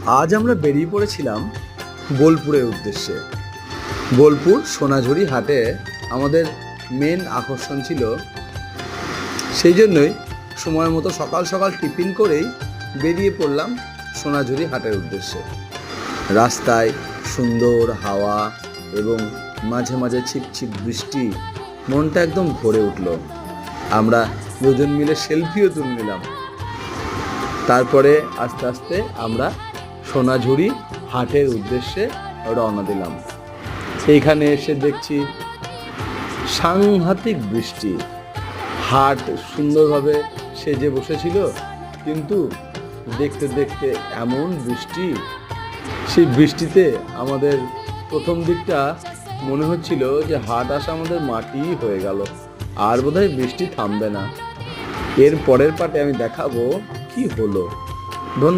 আজ আমরা বেরিয়ে পড়েছিলাম বোলপুরের উদ্দেশ্যে। বোলপুর সোনাঝুরি হাটে আমাদের মেন আকর্ষণ ছিল, সেই জন্যই সময় মতো সকাল সকাল টিফিন করেই বেরিয়ে পড়লাম সোনাঝুরি হাটের উদ্দেশ্যে। রাস্তায় সুন্দর হাওয়া এবং মাঝে মাঝে ছিপছিপ বৃষ্টি, মনটা একদম ভরে উঠল। আমরা দুজন মিলে সেলফিও তুলে নিলাম। তারপরে আস্তে আস্তে আমরা সোনাঝুরি হাটের উদ্দেশ্যে রওনা দিলাম। এইখানে এসে দেখছি সাংঘাতিক বৃষ্টি। হাট সুন্দরভাবে সেজে বসেছিল, কিন্তু দেখতে দেখতে এমন বৃষ্টি, সেই বৃষ্টিতে আমাদের প্রথম দিকটা মনে হচ্ছিল যে হাট আসা আমাদের মাটিই হয়ে গেল, আর বোধহয় বৃষ্টি থামবে না। এর পরের পার্টে আমি দেখাবো কি হলো। ধন্যবাদ।